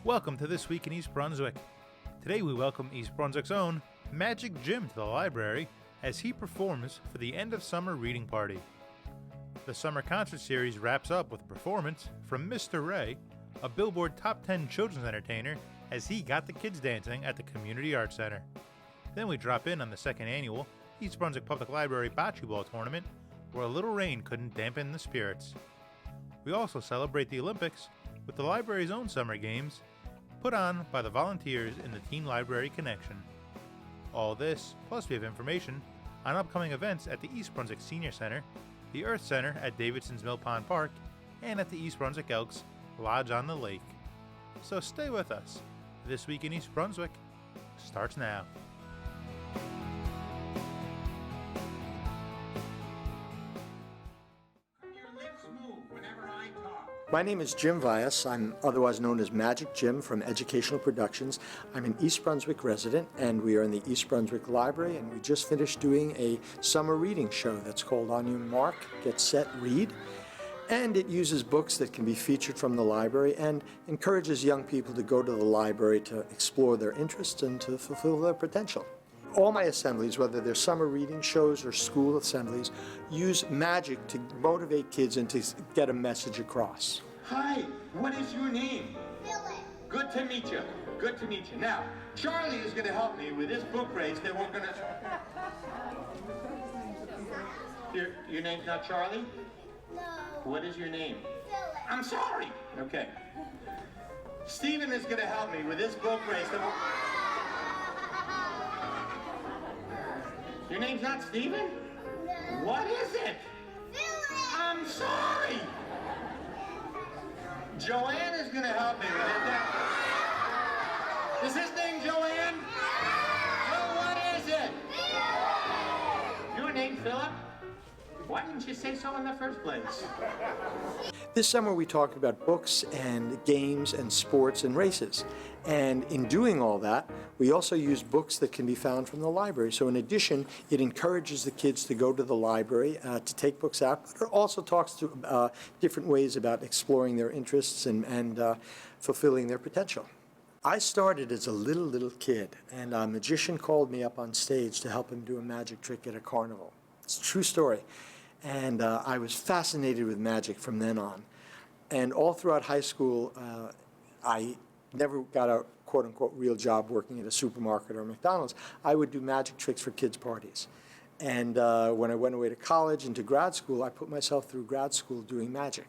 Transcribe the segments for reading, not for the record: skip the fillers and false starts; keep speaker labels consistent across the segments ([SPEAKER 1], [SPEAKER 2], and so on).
[SPEAKER 1] Welcome to This Week in East Brunswick. Today we welcome East Brunswick's own Magic Jim to the library as he performs for the end of summer reading party. The summer concert series wraps up with a performance from Mr. Ray, a Billboard Top 10 children's entertainer, as he got the kids dancing at the Community Arts Center. Then we drop in on the second annual East Brunswick Public Library Bocce Ball Tournament, where a little rain couldn't dampen the spirits. We also celebrate the Olympics with the library's own summer games, put on by the volunteers in the Teen Library Connection. All this, plus we have information on upcoming events at the East Brunswick Senior Center, the Earth Center at Davidson's Mill Pond Park, and at the East Brunswick Elks Lodge on the Lake. So stay with us. This Week in East Brunswick starts now.
[SPEAKER 2] My name is Jim Vyas. I'm otherwise known as Magic Jim from Educational Productions. I'm an East Brunswick resident, and we are in the East Brunswick Library, and we just finished doing a summer reading show that's called On Your Mark, Get Set, Read. And it uses books that can be featured from the library and encourages young people to go to the library to explore their interests and to fulfill their potential. All my assemblies, whether they're summer reading shows or school assemblies, use magic to motivate kids and to get a message across.
[SPEAKER 3] Hi, what is your name?
[SPEAKER 4] Philip.
[SPEAKER 3] Good to meet you. Good to meet you. Now, Charlie is going to help me with this book race that we're going to... Your name's not Charlie?
[SPEAKER 4] No.
[SPEAKER 3] What is your name?
[SPEAKER 4] Philip.
[SPEAKER 3] I'm sorry. Okay. Stephen is going to help me with this book race that we're... Your name's not Stephen?
[SPEAKER 4] No.
[SPEAKER 3] What is it?
[SPEAKER 4] Philip.
[SPEAKER 3] I'm sorry. Joanne is going to help me with it. Is his name Joanne? Well, what is it? Your name, Philip? Why didn't you say so in the first place?
[SPEAKER 2] This summer we talked about books and games and sports and races. And in doing all that, we also use books that can be found from the library. So in addition, it encourages the kids to go to the library to take books out, but it also talks to different ways about exploring their interests and fulfilling their potential. I started as a little kid, and a magician called me up on stage to help him do a magic trick at a carnival. It's a true story. And I was fascinated with magic from then on. And all throughout high school, I never got a quote-unquote real job working at a supermarket or McDonald's. I would do magic tricks for kids' parties. And when I went away to college and to grad school, I put myself through grad school doing magic.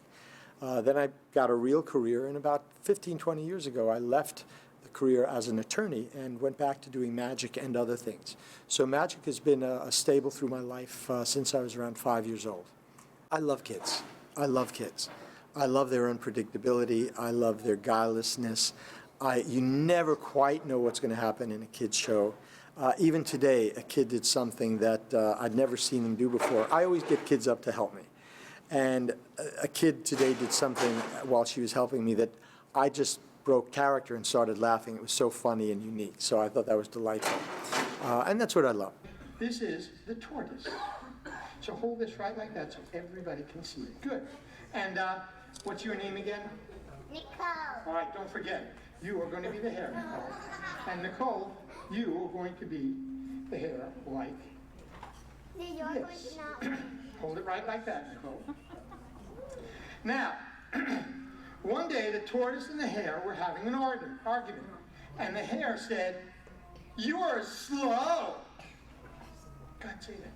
[SPEAKER 2] Then I got a real career, and about 15, 20 years ago, I left the career as an attorney and went back to doing magic and other things. So magic has been a staple through my life since I was around 5 years old. I love kids. I love kids. I love their unpredictability. I love their guilelessness. You never quite know what's going to happen in a kid's show. Even today, a kid did something that I'd never seen them do before. I always get kids up to help me. And a kid today did something while she was helping me that I just broke character and started laughing. It was so funny and unique. So I thought that was delightful. And that's what I love.
[SPEAKER 3] This is the tortoise. So hold this right like that so everybody can see it. Good. And what's your name again?
[SPEAKER 4] Nicole.
[SPEAKER 3] All right, don't forget. You are going to be the hare, Nicole. And Nicole, you are going to be the hare like this. Hold it right like that, Nicole. Now, one day the tortoise and the hare were having an argument. And the hare said, "You are slow." God, say that.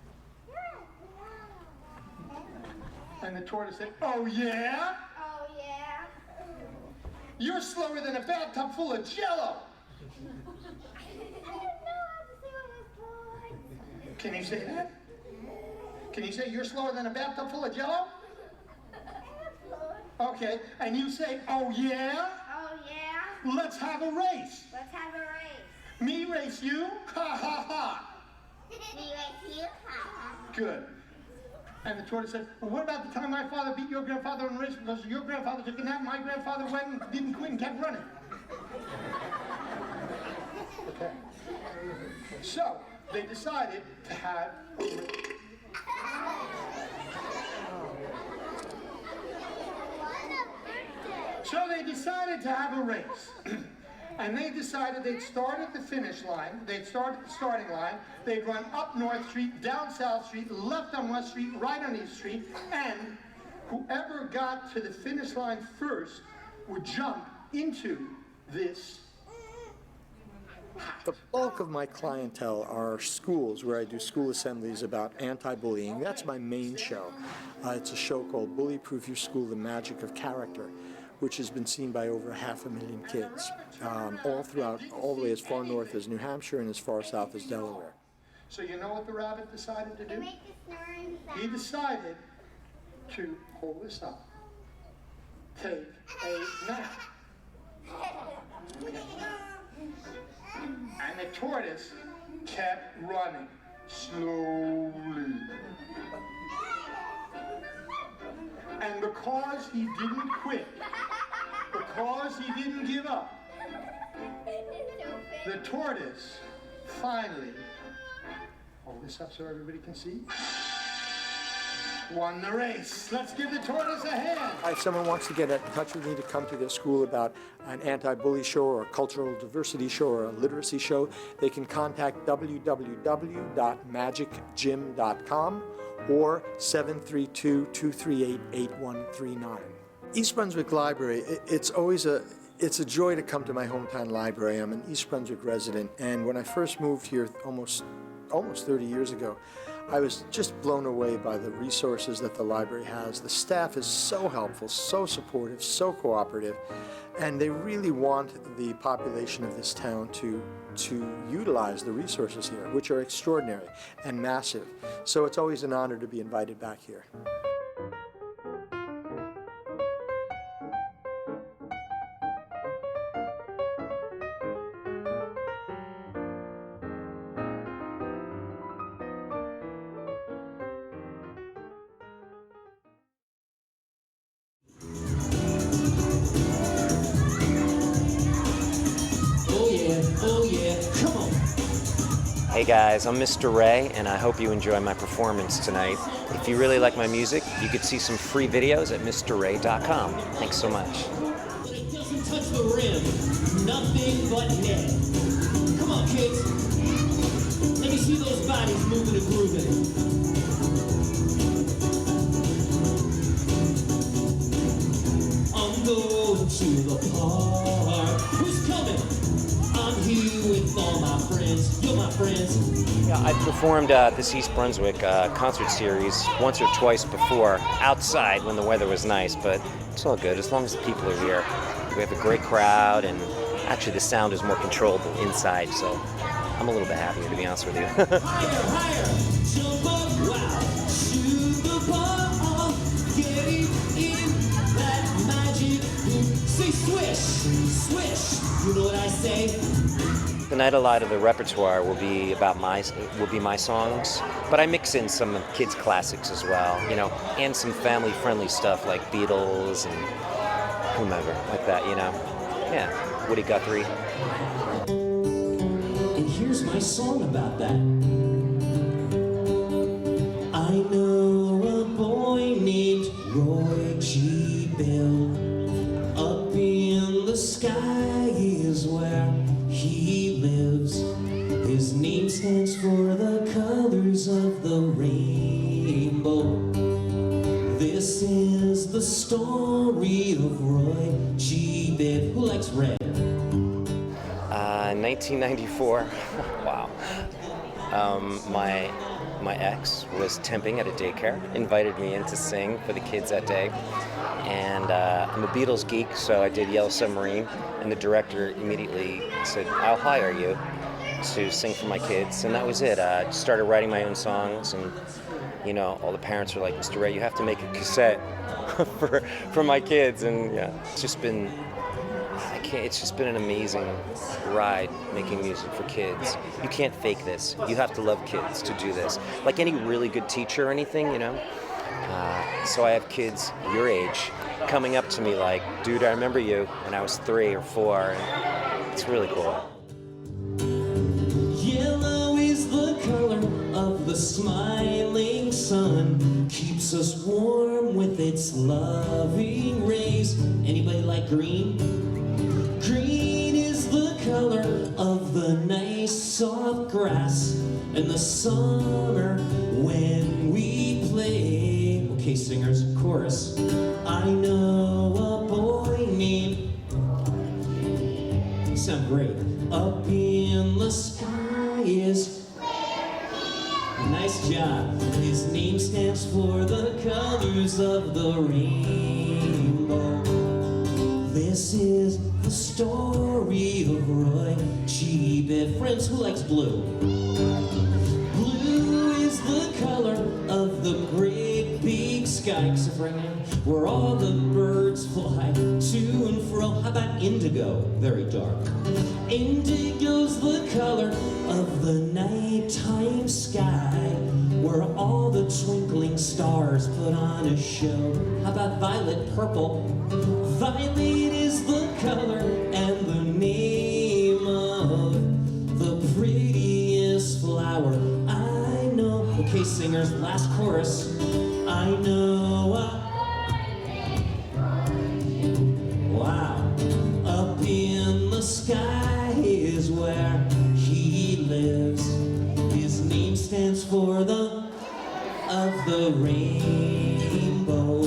[SPEAKER 3] And the tortoise said, "Oh yeah?
[SPEAKER 4] Oh yeah.
[SPEAKER 3] You're slower than a bathtub full of Jell-O."
[SPEAKER 4] I didn't know how to say what was going.
[SPEAKER 3] Can you say that? Can you say you're slower than a bathtub full of Jell-O? Okay, and you say, "Oh yeah?
[SPEAKER 4] Oh yeah.
[SPEAKER 3] Let's have a race.
[SPEAKER 4] Let's have a race.
[SPEAKER 3] Me race you? Ha ha ha."
[SPEAKER 4] Me race you.
[SPEAKER 3] Good. And the tortoise said, "Well, what about the time my father beat your grandfather in a race because your grandfather took a nap, my grandfather went and didn't quit and kept running?" Okay. So they decided to have a race. So they decided to have a race. And they decided they'd start at the finish line, they'd start at the starting line, they'd run up North Street, down South Street, left on West Street, right on East Street, and whoever got to the finish line first would jump into this.
[SPEAKER 2] The bulk of my clientele are schools where I do school assemblies about anti-bullying. That's my main show. It's a show called Bully Proof Your School, The Magic of Character, which has been seen by over 500,000 kids, all throughout, all the way as far north as New Hampshire and as far south as Delaware.
[SPEAKER 3] So you know what the rabbit decided to do? He decided to hold this up, take a nap. And the tortoise kept running slowly. And because he didn't quit, because he didn't give up, the tortoise finally, hold this up so everybody can see, won the race. Let's give the tortoise a hand.
[SPEAKER 2] If someone wants to get in touch with me to come to their school about an anti-bully show or a cultural diversity show or a literacy show, they can contact www.magiccgym.com or 732-238-8139. East Brunswick Library, it's a joy to come to my hometown library. I'm an East Brunswick resident, and when I first moved here almost 30 years ago, I was just blown away by the resources that the library has. The staff is so helpful, so supportive, so cooperative, and they really want the population of this town to utilize the resources here, which are extraordinary and massive. So it's always an honor to be invited back here.
[SPEAKER 5] Hey guys, I'm Mr. Ray, and I hope you enjoy my performance tonight. If you really like my music, you could see some free videos at MrRay.com. Thanks so much.
[SPEAKER 6] But it doesn't touch the rim, nothing but net. Come on, kids. Let me see those bodies moving and grooving. I'm going to the park. Who's coming? I'm here with all my friends. You're my friends.
[SPEAKER 5] Yeah, I've performed this East Brunswick concert series once or twice before, outside when the weather was nice, but it's all good as long as the people are here. We have a great crowd, and actually the sound is more controllable inside, so I'm a little bit happier, to be honest with you.
[SPEAKER 6] Higher, higher, jump up, wow, shoot the ball, get it in that magic boom. Say swish, swish, you know what I say?
[SPEAKER 5] Tonight, a lot of the repertoire will be my songs, but I mix in some kids' classics as well, you know, and some family-friendly stuff like Beatles and whomever, like that, you know. Yeah, Woody Guthrie.
[SPEAKER 6] And here's my song about that. I know a boy named Roy G. Bill. Up in the sky is where he lives. His name stands for the colors of the rainbow. This is the story of Roy G. Bill. Who likes red?
[SPEAKER 5] 1994. Wow. My ex was temping at a daycare, invited me in to sing for the kids that day. And I'm a Beatles geek, so I did Yellow Submarine, and the director immediately said, I'll hire you to sing for my kids, and that was it. I started writing my own songs, and you know, all the parents were like, Mr. Ray, you have to make a cassette for my kids, and yeah, it's just been an amazing ride making music for kids. You can't fake this. You have to love kids to do this. Like any really good teacher or anything, you know. So I have kids your age coming up to me like, dude, I remember you when I was 3 or 4. And it's really cool.
[SPEAKER 6] Yellow is the color of the smiling sun, keeps us warm with its loving rays. Anybody like green? Green is the soft grass in the summer when we play. Okay, singers, chorus. I know a boy named, you sound great, up in the sky is. Nice job. His name stands for the colors of the rainbow. This is the story of Roy G. Biv. Friends, who likes blue? Blue is the color of the great big sky, except right now, where all the birds fly to and fro. How about indigo? Very dark. Indigo's the color of the nighttime sky, where all the twinkling stars put on a show. How about violet? Purple. Violet is the color and the name of the prettiest flower I know. Okay, singers, last chorus. I know wow. Up in the sky is where he lives. His name stands for the of the rainbow.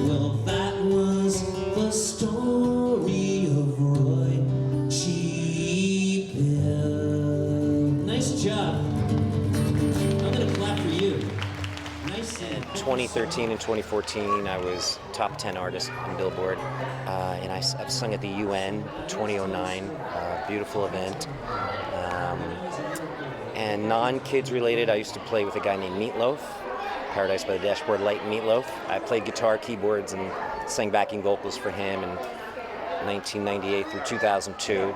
[SPEAKER 6] Well, that was the story of Roy G. Biv. Nice job. I'm gonna clap for you. Nice.
[SPEAKER 5] In 2013 and 2014, I was top 10 artist on Billboard, and I've sung at the UN 2009, beautiful event. And non-kids related, I used to play with a guy named Meatloaf, Paradise by the Dashboard Light and Meatloaf. I played guitar, keyboards, and sang backing vocals for him in 1998 through 2002,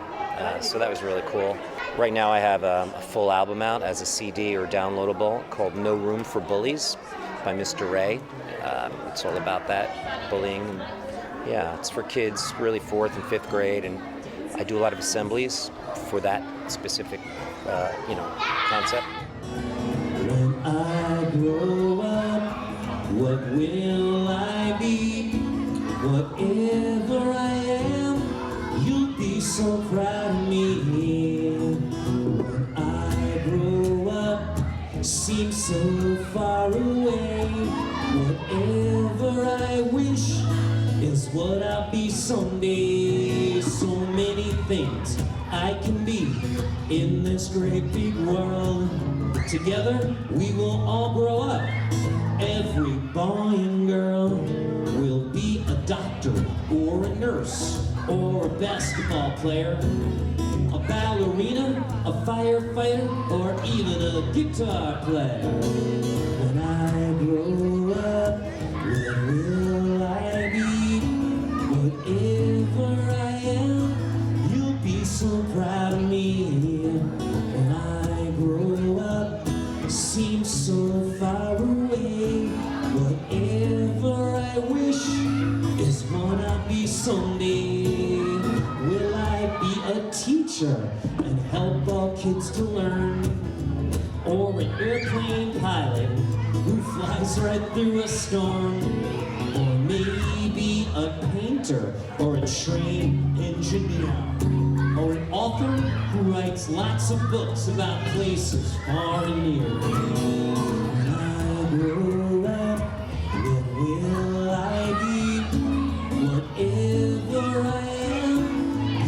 [SPEAKER 5] so that was really cool. Right now I have a full album out as a CD or downloadable called No Room for Bullies by Mr. Ray. It's all about that, bullying. Yeah, it's for kids, really 4th and 5th grade, and I do a lot of assemblies for that specific, concept.
[SPEAKER 6] When I grow up, what will I be? Whatever I am, you'll be so proud of me. When I grow up, seems so far away. Whatever I wish is what I'll be someday. So many things I can be in this great big world. Together we will all grow up. Every boy and girl will be a doctor or a nurse or a basketball player, a ballerina, a firefighter, or even a guitar player. When I grow up, what will I be? Whatever I am, you'll be so proud of me. When I grow up, seems so far away. Whatever I wish is what I'll be someday. Will I be a teacher and help all kids to learn? Or an airplane pilot who flies right through a storm? Or maybe a painter or a train engineer? Or an author who writes lots of books about places far and near. When I grow up, what will I be? Whatever I am,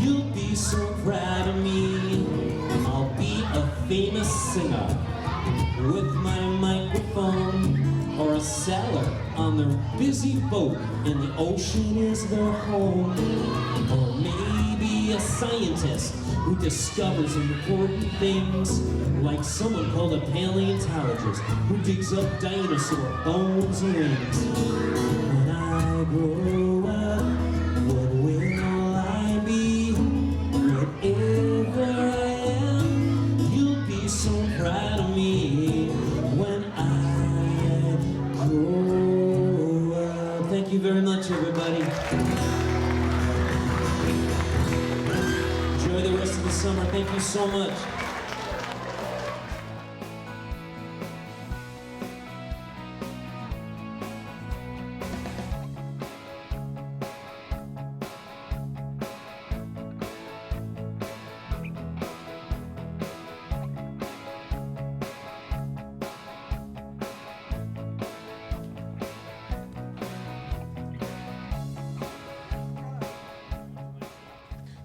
[SPEAKER 6] you'll be so proud of me. I'll be a famous singer with my microphone, or a sailor on their busy boat and the ocean is their home. Or maybe a scientist who discovers important things, like someone called a paleontologist who digs up dinosaur bones and wings. When I grow up, what will I be? Whatever I am, you'll be so proud of me. When I grow up. Thank you very much, everybody. Enjoy the rest of the summer. Thank you so much.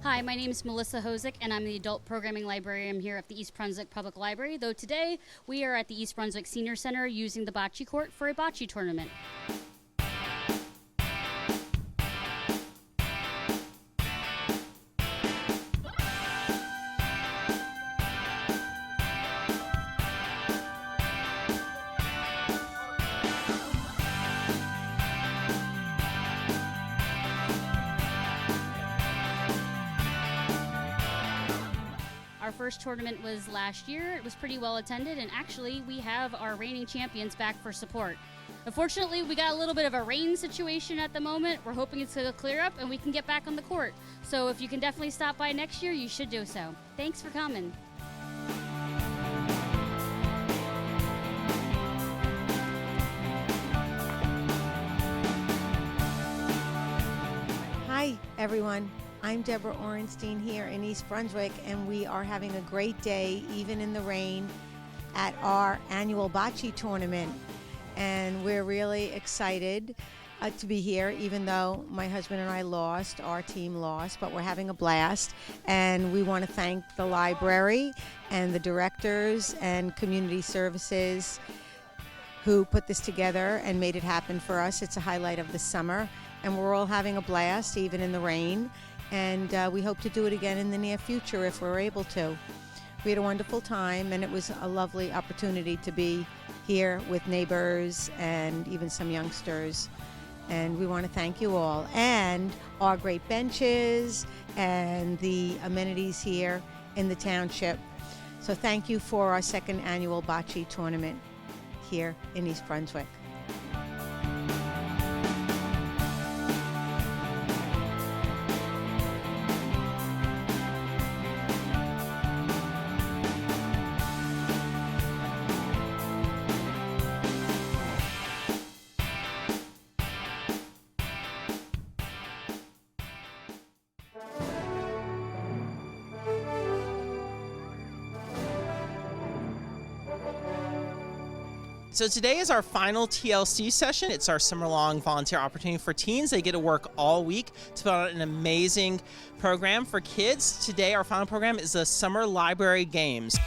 [SPEAKER 7] Hi, my name is Melissa Hosick, and I'm the Adult Programming Librarian here at the East Brunswick Public Library, though today we are at the East Brunswick Senior Center using the Bocce court for a Bocce tournament. Our first tournament was last year. It was pretty well attended, and actually we have our reigning champions back for support. Unfortunately, we got a little bit of a rain situation at the moment. We're hoping it's going to clear up and we can get back on the court. So if you can definitely stop by next year, you should do so. Thanks for coming.
[SPEAKER 8] Hi, everyone. I'm Deborah Orenstein here in East Brunswick, and we are having a great day, even in the rain, at our annual Bocce tournament. And we're really excited to be here, even though my husband and I lost, our team lost, but we're having a blast. And we want to thank the library and the directors and community services who put this together and made it happen for us. It's a highlight of the summer, and we're all having a blast, even in the rain. And we hope to do it again in the near future if we're able to. We had a wonderful time, and it was a lovely opportunity to be here with neighbors and even some youngsters. And we want to thank you all, and our great benches and the amenities here in the township. So thank you for our second annual Bocce tournament here in East Brunswick.
[SPEAKER 9] So today is our final TLC session. It's our summer-long volunteer opportunity for teens. They get to work all week to put on an amazing program for kids. Today, our final program is the Summer Library Games.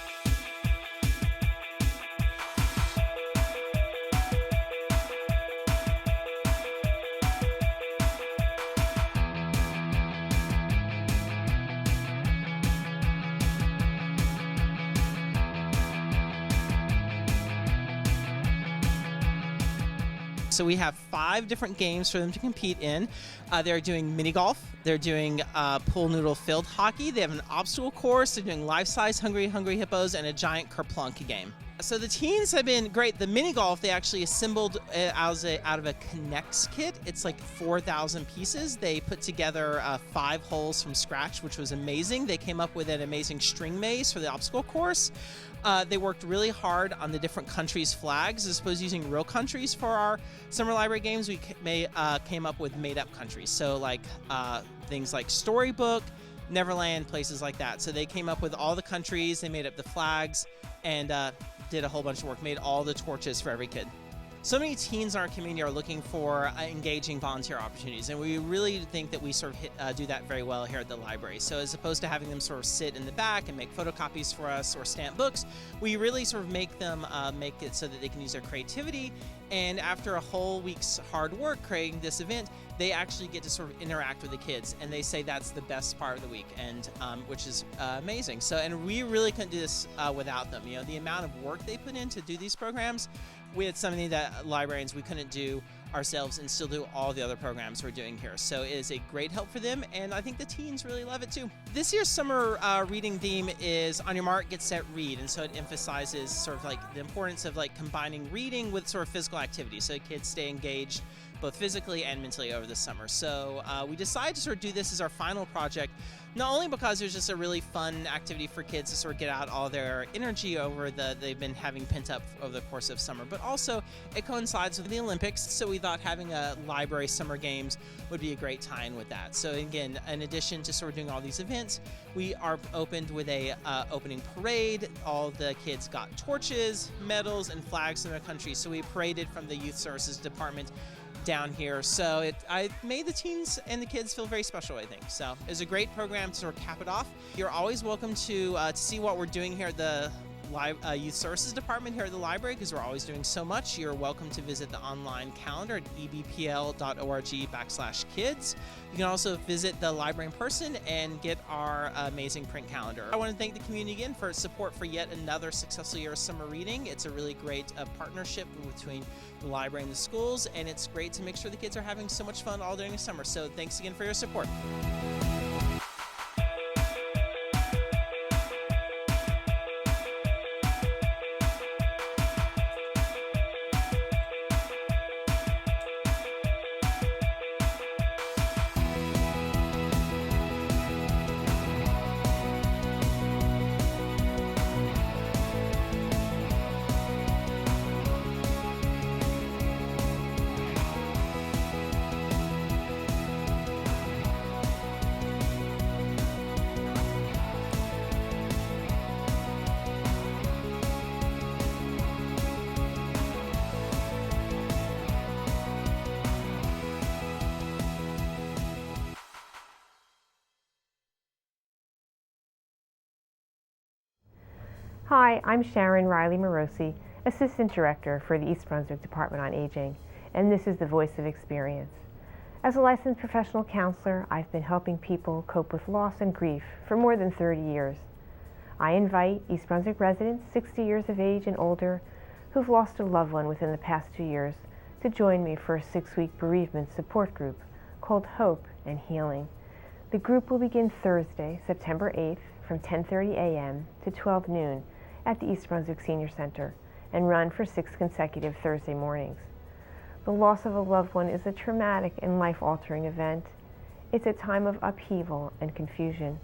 [SPEAKER 9] So we have 5 different games for them to compete in. They're doing mini golf, they're doing pool noodle field hockey, they have an obstacle course, they're doing life-size Hungry Hippos, and a giant kerplunk game. So the teens have been great. The mini golf, they actually assembled out of a Connects kit. It's like 4,000 pieces. They put together 5 holes from scratch, which was amazing. They came up with an amazing string maze for the obstacle course. They worked really hard on the different countries' flags, as opposed to using real countries for our Summer Library Games. We came up with made-up countries, so like things like Storybook, Neverland, places like that. So they came up with all the countries, they made up the flags, and did a whole bunch of work, made all the torches for every kid. So many teens in our community are looking for engaging volunteer opportunities, and we really think that we sort of do that very well here at the library. So as opposed to having them sort of sit in the back and make photocopies for us or stamp books, we really sort of make them make it so that they can use their creativity. And after a whole week's hard work creating this event, they actually get to sort of interact with the kids, and they say that's the best part of the week, and which is amazing. So, and we really couldn't do this without them. You know, the amount of work they put in to do these programs, we had something that librarians we couldn't do ourselves and still do all the other programs we're doing here. So it is a great help for them, and I think the teens really love it too. This year's summer reading theme is On Your Mark, Get Set, Read, and so it emphasizes sort of like the importance of like combining reading with sort of physical activity so kids stay engaged both physically and mentally over the summer. So we decided to sort of do this as our final project, not only because it was just a really fun activity for kids to sort of get out all their energy over they've been having pent up over the course of summer, but also it coincides with the Olympics, so we thought having a library summer games would be a great tie-in with that. So again, in addition to sort of doing all these events, we are opened with a opening parade. All the kids got torches, medals, and flags from their country, so we paraded from the Youth Services Department down here. So I made the teens and the kids feel very special, I think. So it was a great program to sort of cap it off. You're always welcome to see what we're doing here at the Youth Services Department here at the library, because we're always doing so much. You're welcome to visit the online calendar at ebpl.org/kids. You can also visit the library in person and get our amazing print calendar. I want to thank the community again for its support for yet another successful year of summer reading. It's a really great partnership between the library and the schools, and it's great to make sure the kids are having so much fun all during the summer. So thanks again for your support.
[SPEAKER 10] Hi, I'm Sharon Riley Morosi, Assistant Director for the East Brunswick Department on Aging, and this is the Voice of Experience. As a licensed professional counselor, I've been helping people cope with loss and grief for more than 30 years. I invite East Brunswick residents 60 years of age and older who've lost a loved one within the past 2 years to join me for a 6-week bereavement support group called Hope and Healing. The group will begin Thursday, September 8th from 10:30 a.m. to 12 noon at the East Brunswick Senior Center and run for 6 consecutive Thursday mornings. The loss of a loved one is a traumatic and life-altering event. It's a time of upheaval and confusion.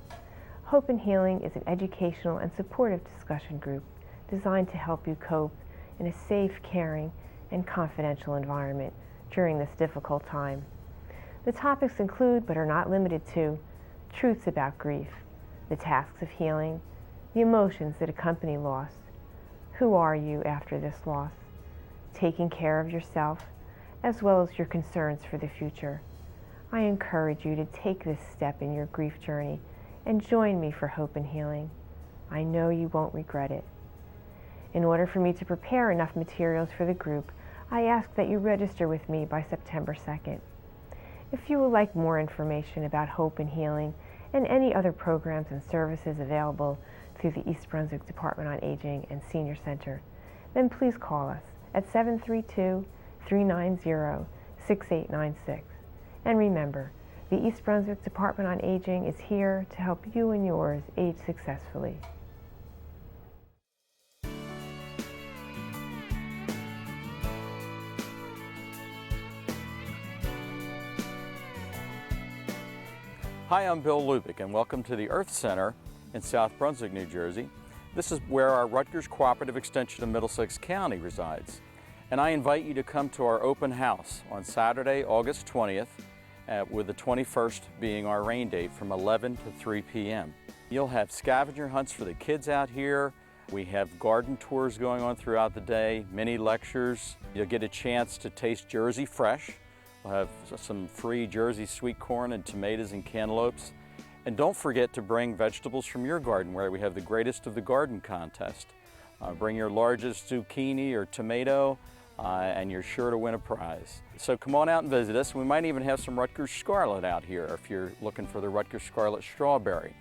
[SPEAKER 10] Hope and Healing is an educational and supportive discussion group designed to help you cope in a safe, caring, and confidential environment during this difficult time. The topics include, but are not limited to, truths about grief, the tasks of healing, the emotions that accompany loss, who are you after this loss, taking care of yourself, as well as your concerns for the future. I encourage you to take this step in your grief journey and join me for Hope and Healing. I know you won't regret it. In order for me to prepare enough materials for the group, I ask that you register with me by September 2nd. If you would like more information about Hope and Healing and any other programs and services available through the East Brunswick Department on Aging and Senior Center, then please call us at 732-390-6896. And remember, the East Brunswick Department on Aging is here to help you and yours age successfully.
[SPEAKER 11] Hi, I'm Bill Lubick, and welcome to the Earth Center in South Brunswick, New Jersey. This is where our Rutgers Cooperative Extension of Middlesex County resides. And I invite you to come to our open house on Saturday, August 20th, with the 21st being our rain date from 11 to 3 p.m. You'll have scavenger hunts for the kids out here. We have garden tours going on throughout the day, mini lectures. You'll get a chance to taste Jersey Fresh. We'll have some free Jersey sweet corn and tomatoes and cantaloupes. And don't forget to bring vegetables from your garden, where we have the Greatest of the Garden contest. Bring your largest zucchini or tomato, and you're sure to win a prize. So come on out and visit us. We might even have some Rutgers Scarlet out here if you're looking for the Rutgers Scarlet strawberry.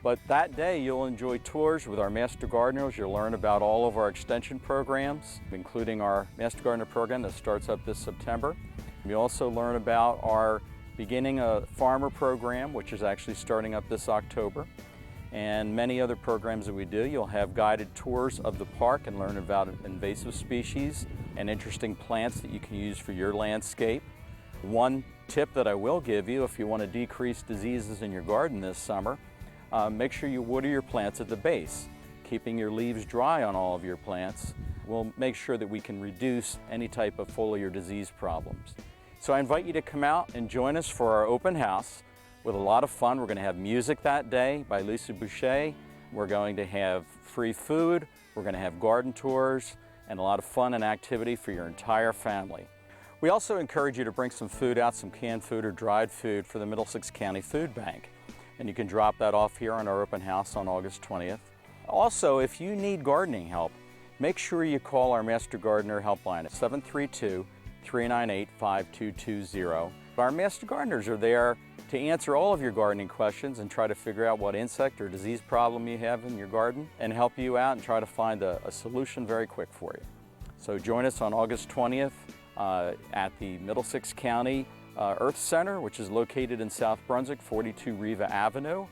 [SPEAKER 11] But that day you'll enjoy tours with our Master Gardeners. You'll learn about all of our extension programs, including our Master Gardener program that starts up this September. You also learn about our Beginning a Farmer program, which is actually starting up this October, and many other programs that we do. You'll have guided tours of the park and learn about invasive species and interesting plants that you can use for your landscape. One tip that I will give you, if you want to decrease diseases in your garden this summer, make sure you water your plants at the base. Keeping your leaves dry on all of your plants will make sure that we can reduce any type of foliar disease problems. So I invite you to come out and join us for our open house with a lot of fun. We're going to have music that day by Lisa Boucher. We're going to have free food. We're going to have garden tours and a lot of fun and activity for your entire family. We also encourage you to bring some food out, some canned food or dried food for the Middlesex County Food Bank. And you can drop that off here on our open house on August 20th. Also, if you need gardening help, make sure you call our Master Gardener helpline at 732-398-5220. Our Master Gardeners are there to answer all of your gardening questions and try to figure out what insect or disease problem you have in your garden and help you out and try to find a solution very quick for you. So join us on August 20th at the Middlesex County E.A.R.T.H Center, which is located in South Brunswick, 42 Riva Avenue.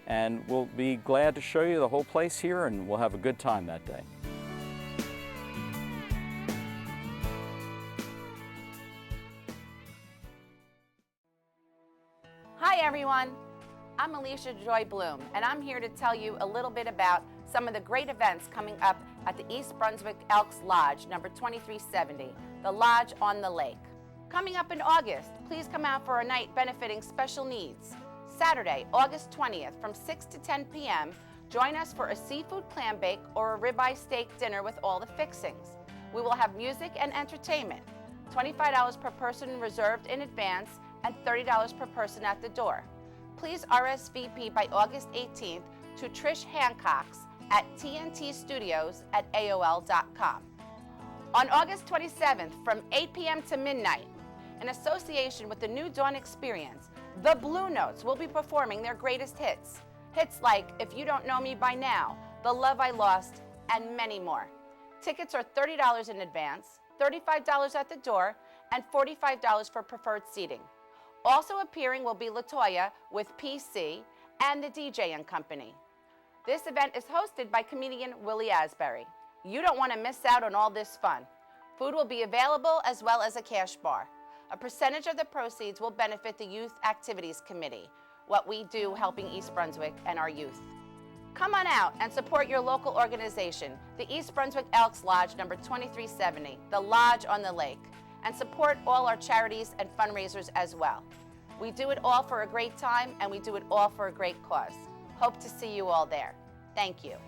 [SPEAKER 11] And we'll be glad to show you the whole place here, and we'll have a good time that day.
[SPEAKER 12] Hi everyone, I'm Alicia Joy Bloom, and I'm here to tell you a little bit about some of the great events coming up at the East Brunswick Elks Lodge, number 2370, the Lodge on the Lake. Coming up in August, please come out for a night benefiting special needs. Saturday, August 20th, from 6 to 10 p.m., join us for a seafood clam bake or a ribeye steak dinner with all the fixings. We will have music and entertainment. $25 per person reserved in advance and $30 per person at the door. Please RSVP by August 18th to Trish Hancock's at tntstudios@aol.com. On August 27th, from 8 p.m. to midnight, in association with the New Dawn Experience, the Blue Notes will be performing their greatest hits. Hits like If You Don't Know Me By Now, The Love I Lost, and many more. Tickets are $30 in advance, $35 at the door, and $45 for preferred seating. Also appearing will be LaToya with PC and the DJ and Company. This event is hosted by comedian Willie Asbury. You don't want to miss out on all this fun. Food will be available as well as a cash bar. A percentage of the proceeds will benefit the Youth Activities Committee, what we do helping East Brunswick and our youth. Come on out and support your local organization, the East Brunswick Elks Lodge number 2370, the Lodge on the Lake, and support all our charities and fundraisers as well. We do it all for a great time, and we do it all for a great cause. Hope to see you all there. Thank you.